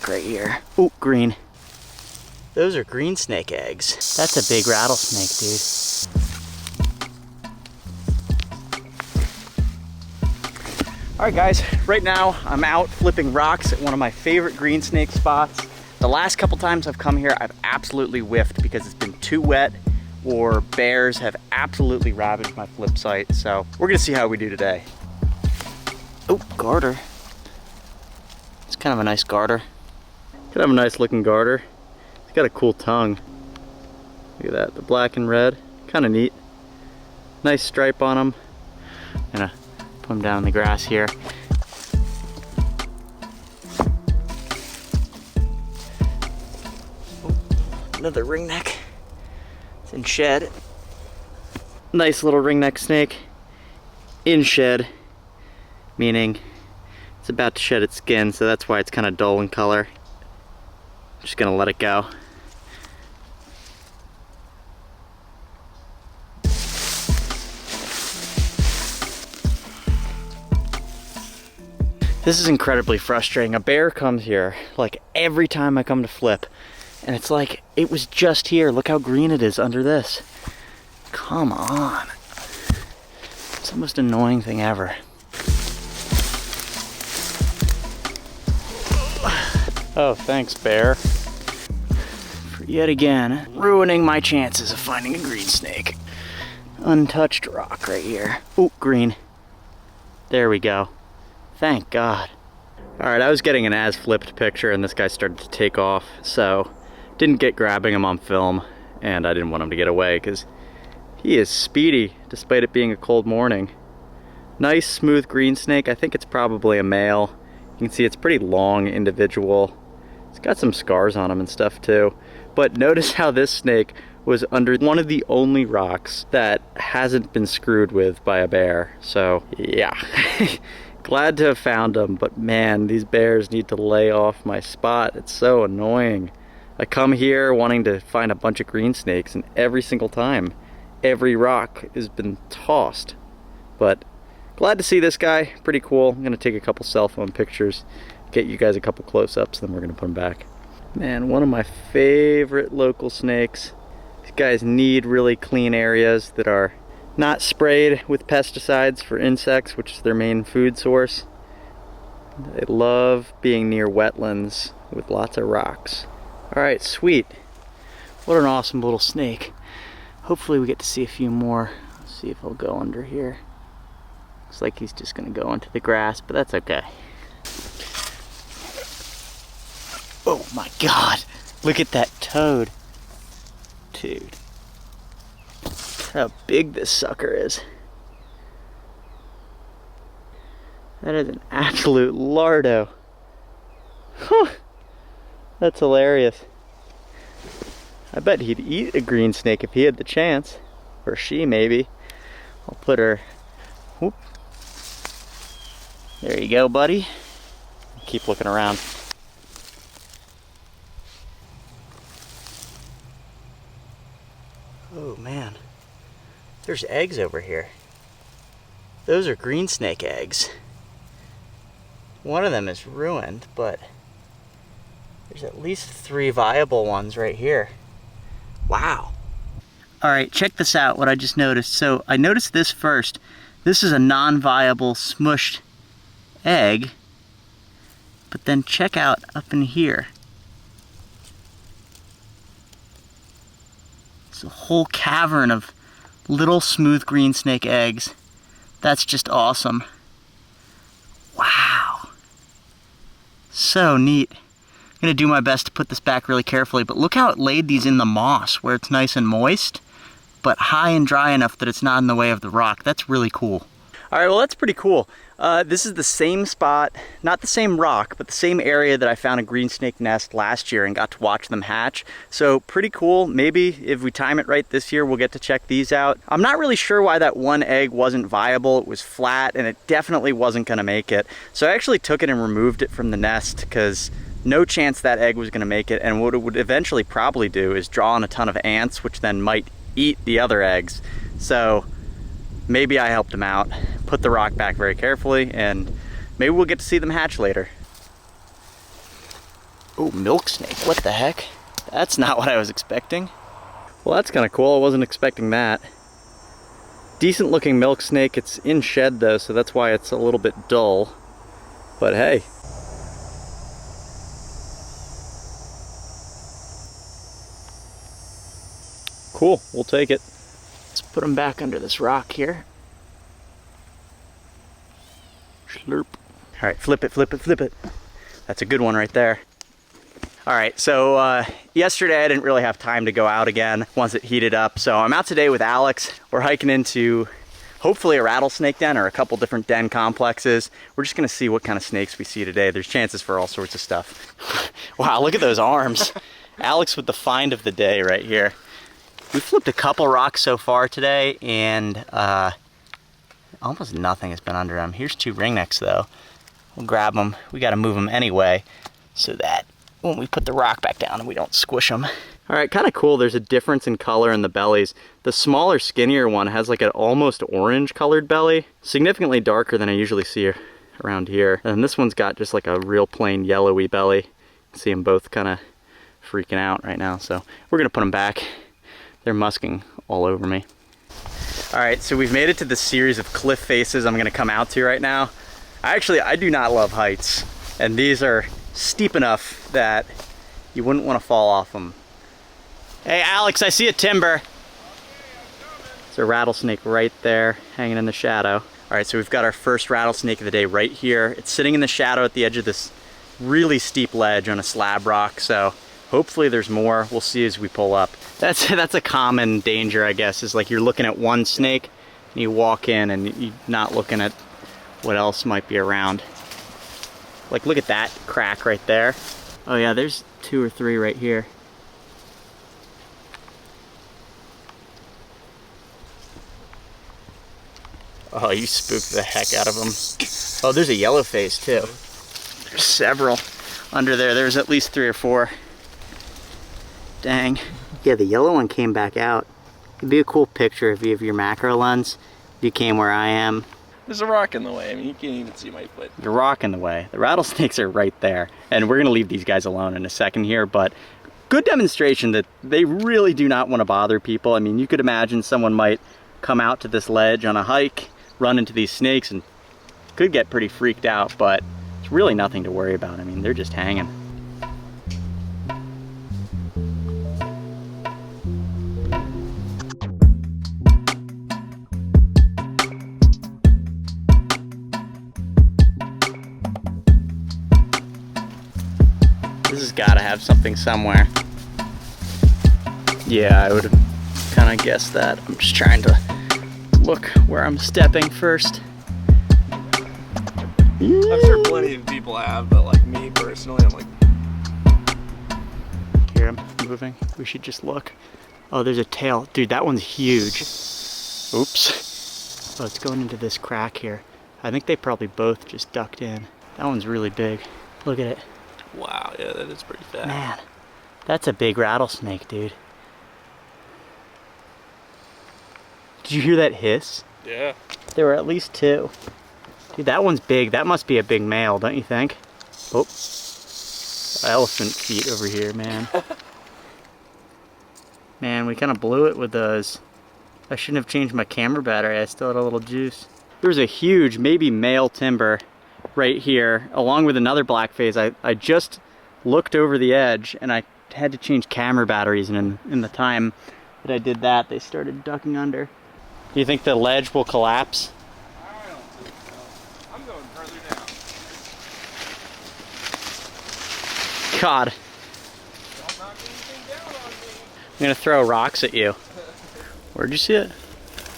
rock right here. Oh, green. Those are green snake eggs. That's a big rattlesnake, dude. All right, guys, right now I'm out flipping rocks at one of my favorite green snake spots. The last couple times I've come here, I've absolutely whiffed because it's been too wet or bears have absolutely ravaged my flip site. So we're gonna see how we do today. Oh, garter. It's kind of a nice garter. Kind of a nice looking garter. It's got a cool tongue. Look at that, the black and red, kind of neat. Nice stripe on them. Gonna put them down in the grass here. Oh, another ringneck. It's in shed. Nice little ringneck snake in shed, meaning it's about to shed its skin, so that's why it's kind of dull in color. I'm just gonna let it go. This is incredibly frustrating. A bear comes here like every time I come to flip, and it's like it was just here. Look how green it is under this. Come on. It's the most annoying thing ever. Oh, thanks, bear. For yet again, ruining my chances of finding a green snake. Untouched rock right here. Oh, green. There we go. Thank God. All right, I was getting an as flipped picture and this guy started to take off, so didn't get grabbing him on film, and I didn't want him to get away because he is speedy despite it being a cold morning. Nice smooth green snake. I think it's probably a male. You can see it's pretty long individual. It's got some scars on him and stuff too. But notice how this snake was under one of the only rocks that hasn't been screwed with by a bear. So yeah. Glad to have found them, but man, these bears need to lay off my spot. It's so annoying. I come here wanting to find a bunch of green snakes, and every single time, every rock has been tossed. But glad to see this guy, pretty cool. I'm gonna take a couple cell phone pictures, get you guys a couple close-ups, then we're gonna put them back. Man, one of my favorite local snakes. These guys need really clean areas that are not sprayed with pesticides for insects, which is their main food source. They love being near wetlands with lots of rocks. All right, sweet. What an awesome little snake. Hopefully we get to see a few more. Let's see if he'll go under here. Looks like he's just gonna go into the grass, but that's okay. Oh my God, look at that toad. Dude. How big this sucker is. That is an absolute lardo. Huh. That's hilarious. I bet he'd eat a green snake if he had the chance. Or she, maybe. I'll put her. Whoop. There you go, buddy. Keep looking around. Oh man. There's eggs over here. Those are green snake eggs. One of them is ruined, but there's at least 3 viable ones right here. Wow. All right, check this out, what I just noticed. So I noticed this first. This is a non-viable smushed egg, but then check out up in here. It's a whole cavern of little smooth green snake eggs. That's just awesome. Wow. So neat. I'm gonna do my best to put this back really carefully, but look how it laid these in the moss where it's nice and moist, but high and dry enough that it's not in the way of the rock. That's really cool. All right, well, that's pretty cool. This is the same spot, not the same rock, but the same area that I found a green snake nest last year and got to watch them hatch. So pretty cool. Maybe if we time it right this year, we'll get to check these out. I'm not really sure why that one egg wasn't viable. It was flat and it definitely wasn't gonna make it. So I actually took it and removed it from the nest because no chance that egg was gonna make it. And what it would eventually probably do is draw on a ton of ants, which then might eat the other eggs. So maybe I helped them out, put the rock back very carefully, and maybe we'll get to see them hatch later. Oh, milk snake, what the heck? That's not what I was expecting. Well, that's kind of cool, I wasn't expecting that. Decent looking milk snake, it's in shed though, so that's why it's a little bit dull. But hey. Cool, we'll take it. Let's put them back under this rock here. Slurp. All right, flip it, flip it, flip it. That's a good one right there. All right, so yesterday I didn't really have time to go out again once it heated up. So I'm out today with Alex. We're hiking into hopefully a rattlesnake den or a couple different den complexes. We're just gonna see what kind of snakes we see today. There's chances for all sorts of stuff. Wow, look at those arms. Alex with the find of the day right here. We flipped a couple rocks so far today, and almost nothing has been under them. Here's 2 ringnecks though. We'll grab them. We got to move them anyway so that when we put the rock back down we don't squish them. All right, kind of cool. There's a difference in color in the bellies. The smaller, skinnier one has like an almost orange colored belly, significantly darker than I usually see around here. And this one's got just like a real plain yellowy belly. You can see them both kind of freaking out right now. So we're gonna put them back. They're musking all over me. All right, so we've made it to the series of cliff faces I'm gonna come out to right now. I do not love heights, and these are steep enough that you wouldn't want to fall off them. Hey Alex, I see a timber. There's a rattlesnake right there hanging in the shadow. All right, so we've got our first rattlesnake of the day right here. It's sitting in the shadow at the edge of this really steep ledge on a slab rock, so hopefully there's more. We'll see as we pull up. That's a common danger, I guess, is like you're looking at one snake and you walk in and you're not looking at what else might be around. Like, look at that crack right there. Oh yeah, there's 2 or 3 right here. Oh, you spooked the heck out of them. Oh, there's a yellow face too. There's several under there. There's at least 3 or 4. Dang. Yeah, the yellow one came back out. It'd be a cool picture if you have your macro lens. If you came where I am. There's a rock in the way. I mean, you can't even see my foot. The rock in the way. The rattlesnakes are right there. And we're gonna leave these guys alone in a second here, but good demonstration that they really do not want to bother people. I mean, you could imagine someone might come out to this ledge on a hike, run into these snakes, and could get pretty freaked out, but it's really nothing to worry about. I mean, they're just hanging. This has got to have something somewhere. Yeah, I would have kind of guessed that. I'm just trying to look where I'm stepping first. I'm sure plenty of people have, but like me personally, I'm like... Here, I'm moving. We should just look. Oh, there's a tail. Dude, that one's huge. Oops. Oh, it's going into this crack here. I think they probably both just ducked in. That one's really big. Look at it. Wow, yeah, that is pretty fat. Man, that's a big rattlesnake, dude. Did you hear that hiss? Yeah. There were at least 2. Dude, that one's big. That must be a big male, don't you think? Oh, elephant feet over here, man. Man, we kind of blew it with those. I shouldn't have changed my camera battery. I still had a little juice. There's a huge, maybe male timber right here, along with another black phase. I just looked over the edge and I had to change camera batteries, and in the time that I did that, they started ducking under. Do you think the ledge will collapse? I don't think so. I'm going further down. God. Don't knock anything down on me. I'm gonna throw rocks at you. Where'd you see it?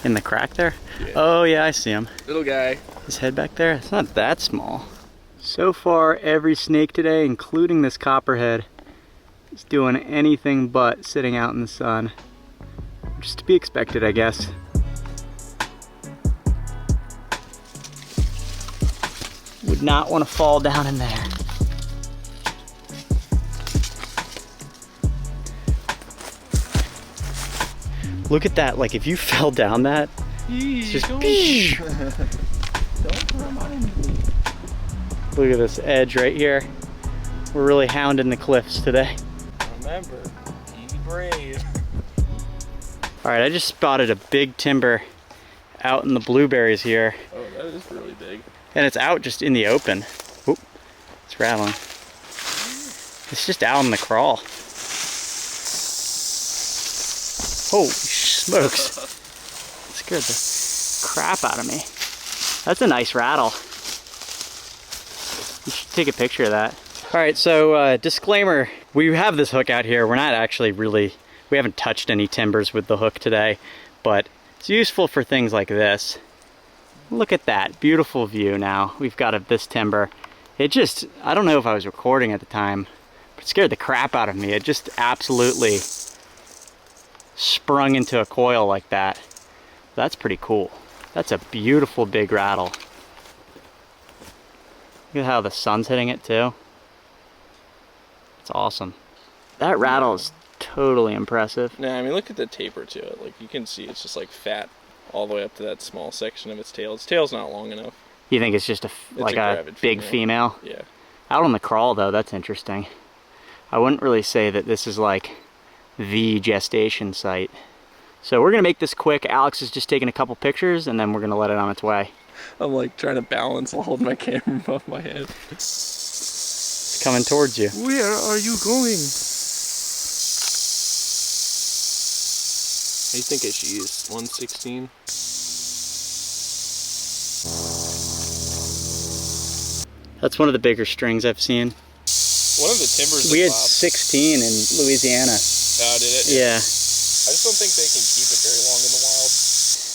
In the crack there? Yeah. Oh yeah, I see him. Little guy. His head back there? It's not that small. So far, every snake today, including this copperhead, is doing anything but sitting out in the sun. Just to be expected, I guess. Would not want to fall down in there. Look at that, like if you fell down that, it's just Don't remind me. Look at this edge right here. We're really hounding the cliffs today. Remember, be brave. All right, I just spotted a big timber out in the blueberries here. Oh, that is really big. And it's out just in the open. Oop, it's rattling. It's just out in the crawl. Holy smokes. It scared the crap out of me. That's a nice rattle. You should take a picture of that. All right, so disclaimer, we have this hook out here. We're not actually we haven't touched any timbers with the hook today, but it's useful for things like this. Look at that, beautiful view now. We've got this timber. It just, I don't know if I was recording at the time, but it scared the crap out of me. It just absolutely sprung into a coil like that. That's pretty cool. That's a beautiful big rattle. Look at how the sun's hitting it too. It's awesome. That rattle is totally impressive. Nah, I mean, look at the taper to it. Like, you can see it's just like fat all the way up to that small section of its tail. Its tail's not long enough. You think it's just a big female? Yeah. Out on the crawl though, that's interesting. I wouldn't really say that this is like the gestation site. So we're gonna make this quick. Alex is just taking a couple pictures and then we're gonna let it on its way. I'm like trying to balance while holding my camera above my head. It's coming towards you. Where are you going? I think I should use 116. That's one of the bigger strings I've seen. One of the timbers. We had 16 in Louisiana. Oh, did it? Yeah. I just don't think they can keep it very long in the wild.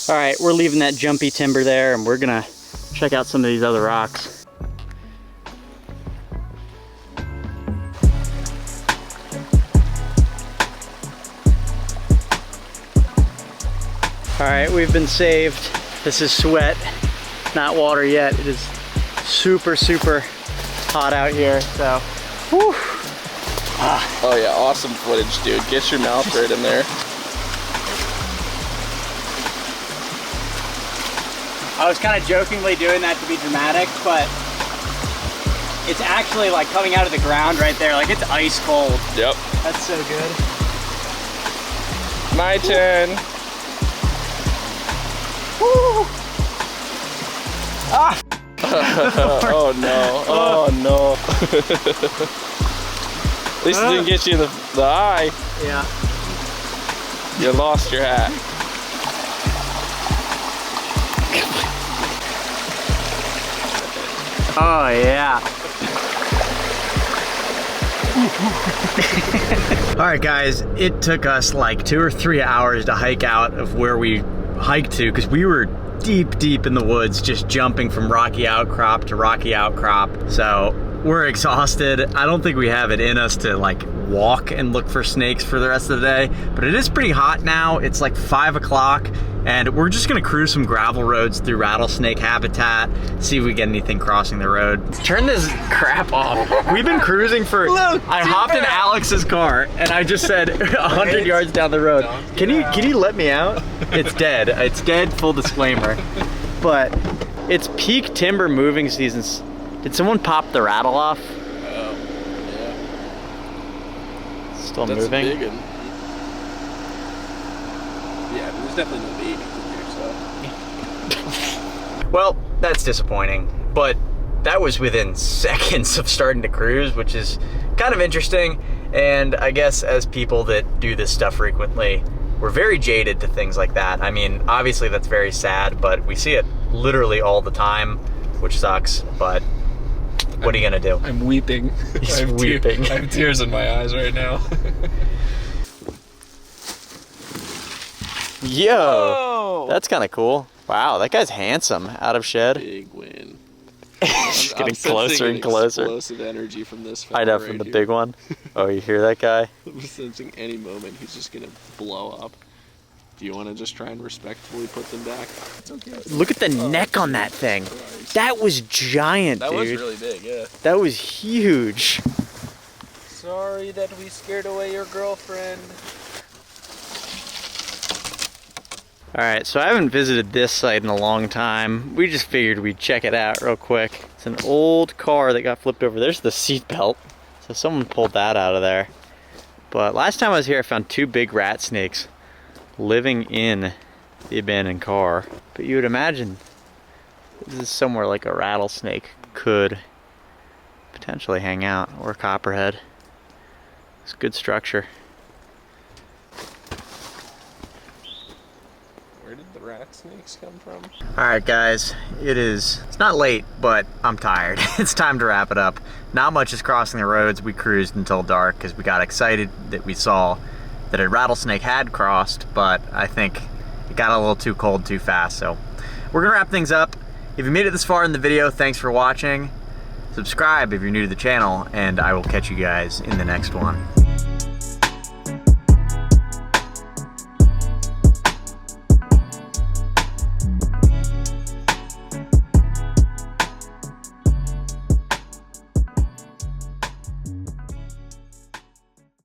All right, we're leaving that jumpy timber there and we're gonna check out some of these other rocks. All right, we've been saved. This is sweat, not water yet. It is super, super hot out here, so, whew. Oh yeah, awesome footage, dude. Get your mouth right in there. I was kind of jokingly doing that to be dramatic, but it's actually like coming out of the ground right there. Like it's ice cold. Yep. That's so good. My turn. Woo! Ah! Oh no. Oh no. At least it didn't get you in the eye. Yeah. You lost your hat. Oh yeah. All right guys, it took us like 2 or 3 hours to hike out of where we hiked to because we were deep in the woods just jumping from rocky outcrop to rocky outcrop. So we're exhausted. I don't think we have it in us to like walk and look for snakes for the rest of the day, but it is pretty hot now. It's like 5 o'clock and we're just gonna cruise some gravel roads through rattlesnake habitat, see if we get anything crossing the road. Turn this crap off. We've been cruising for, I hopped in Alex's car and I just said 100 yards down the road. Can you let me out? It's dead. It's dead, full disclaimer. But it's peak timber moving season. Did someone pop the rattle off? Oh, yeah. Still That's moving? A big one. Yeah, but there's definitely no baby here, so. Well, that's disappointing, but that was within seconds of starting to cruise, which is kind of interesting. And I guess as people that do this stuff frequently, we're very jaded to things like that. I mean, obviously that's very sad, but we see it literally all the time, which sucks, but what are you gonna do? I'm weeping. He's weeping. I have tears in my eyes right now. Yo, Whoa! that's kind of cool. Wow, that guy's handsome out of shed. Big win. He's getting closer and closer. Explosive energy from this fella I know, right from the here. big one. Oh, you hear that guy? I'm sensing any moment he's just gonna blow up. Do you want to just try and respectfully put them back? It's okay. Look at the neck on that thing. That was giant, That dude. was really big, yeah. That was huge. Sorry that we scared away your girlfriend. All right, so I haven't visited this site in a long time. We just figured we'd check it out real quick. It's an old car that got flipped over. There's the seat belt. So So someone pulled that out of there. But last time I was here, I found 2 big rat snakes living in the abandoned car. But you would imagine this is somewhere like a rattlesnake could potentially hang out, or a copperhead. It's good structure. Where did the rat snakes come from? Alright guys, it's not late, but I'm tired. It's time to wrap it up. Not much is crossing the roads. We cruised until dark because we got excited that we saw that a rattlesnake had crossed, but I think it got a little too cold too fast. So we're gonna wrap things up. If you made it this far in the video, thanks for watching. Subscribe if you're new to the channel, and I will catch you guys in the next one.